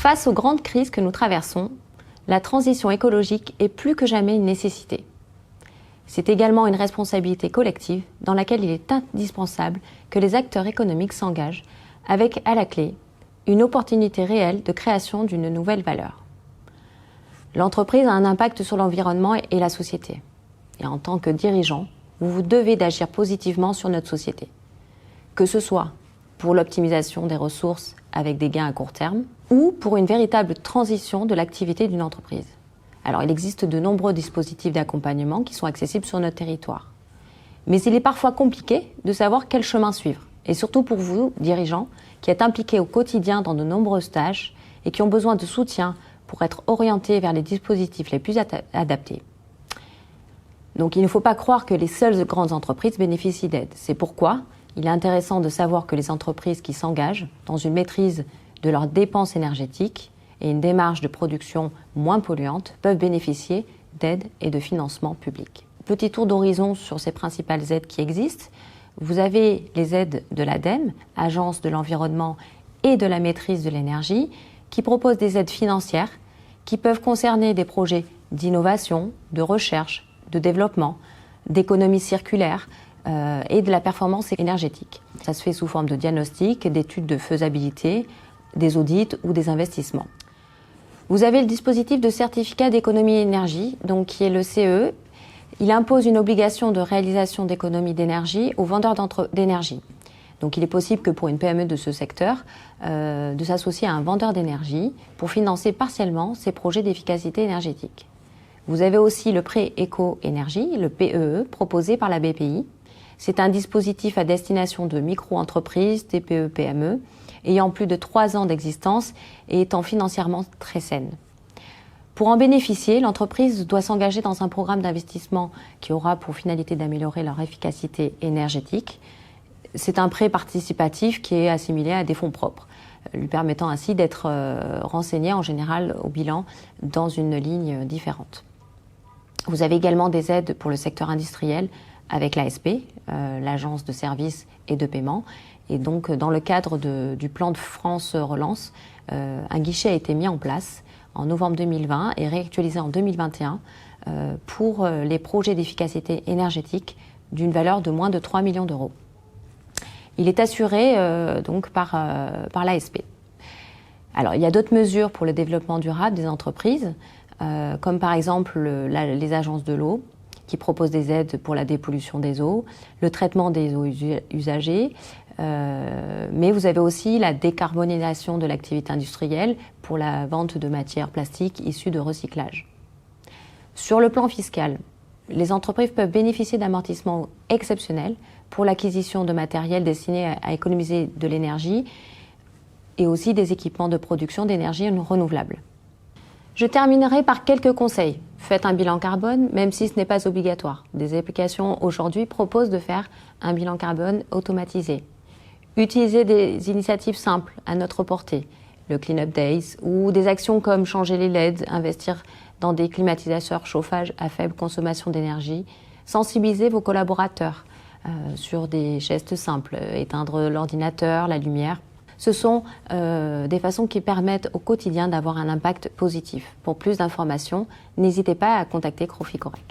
Face aux grandes crises que nous traversons, la transition écologique est plus que jamais une nécessité. C'est également une responsabilité collective dans laquelle il est indispensable que les acteurs économiques s'engagent avec, à la clé, une opportunité réelle de création d'une nouvelle valeur. L'entreprise a un impact sur l'environnement et la société. Et en tant que dirigeant, vous vous devez d'agir positivement sur notre société. Que ce soit pour l'optimisation des ressources avec des gains à court terme ou pour une véritable transition de l'activité d'une entreprise. Alors, il existe de nombreux dispositifs d'accompagnement qui sont accessibles sur notre territoire. Mais il est parfois compliqué de savoir quel chemin suivre. Et surtout pour vous, dirigeants, qui êtes impliqués au quotidien dans de nombreuses tâches et qui ont besoin de soutien pour être orientés vers les dispositifs les plus adaptés. Donc, il ne faut pas croire que les seules grandes entreprises bénéficient d'aide. C'est pourquoi il est intéressant de savoir que les entreprises qui s'engagent dans une maîtrise de leurs dépenses énergétiques et une démarche de production moins polluante peuvent bénéficier d'aides et de financements publics. Petit tour d'horizon sur ces principales aides qui existent. Vous avez les aides de l'ADEME, Agence de l'environnement et de la maîtrise de l'énergie, qui proposent des aides financières qui peuvent concerner des projets d'innovation, de recherche, de développement, d'économie circulaire et de la performance énergétique. Ça se fait sous forme de diagnostic, d'études de faisabilité, des audits ou des investissements. Vous avez le dispositif de certificat d'économie énergie, donc qui est le CE. Il impose une obligation de réalisation d'économie d'énergie aux vendeurs d'énergie. Donc il est possible que pour une PME de ce secteur, de s'associer à un vendeur d'énergie pour financer partiellement ses projets d'efficacité énergétique. Vous avez aussi le prêt éco-énergie, le PEE, proposé par la BPI. C'est un dispositif à destination de micro-entreprises, TPE, PME, ayant plus de 3 ans d'existence et étant financièrement très saine. Pour en bénéficier, l'entreprise doit s'engager dans un programme d'investissement qui aura pour finalité d'améliorer leur efficacité énergétique. C'est un prêt participatif qui est assimilé à des fonds propres, lui permettant ainsi d'être renseigné en général au bilan dans une ligne différente. Vous avez également des aides pour le secteur industriel avec l'ASP, l'Agence de services et de paiement. Et donc, dans le cadre du plan de France Relance, un guichet a été mis en place en novembre 2020 et réactualisé en 2021 pour les projets d'efficacité énergétique d'une valeur de moins de 3 millions d'euros. Il est assuré donc par l'ASP. Alors, il y a d'autres mesures pour le développement durable des entreprises, comme par exemple les agences de l'eau, qui proposent des aides pour la dépollution des eaux, le traitement des eaux usagées, mais vous avez aussi la décarbonisation de l'activité industrielle pour la vente de matières plastiques issues de recyclage. Sur le plan fiscal, les entreprises peuvent bénéficier d'amortissements exceptionnels pour l'acquisition de matériel destiné à économiser de l'énergie et aussi des équipements de production d'énergie renouvelable. Je terminerai par quelques conseils. Faites un bilan carbone, même si ce n'est pas obligatoire. Des applications aujourd'hui proposent de faire un bilan carbone automatisé. Utilisez des initiatives simples à notre portée, le Clean Up Days, ou des actions comme changer les LED, investir dans des climatisateurs chauffage à faible consommation d'énergie. Sensibilisez vos collaborateurs sur des gestes simples, éteindre l'ordinateur, la lumière. Ce sont des façons qui permettent au quotidien d'avoir un impact positif. Pour plus d'informations, n'hésitez pas à contacter Crofi Corec.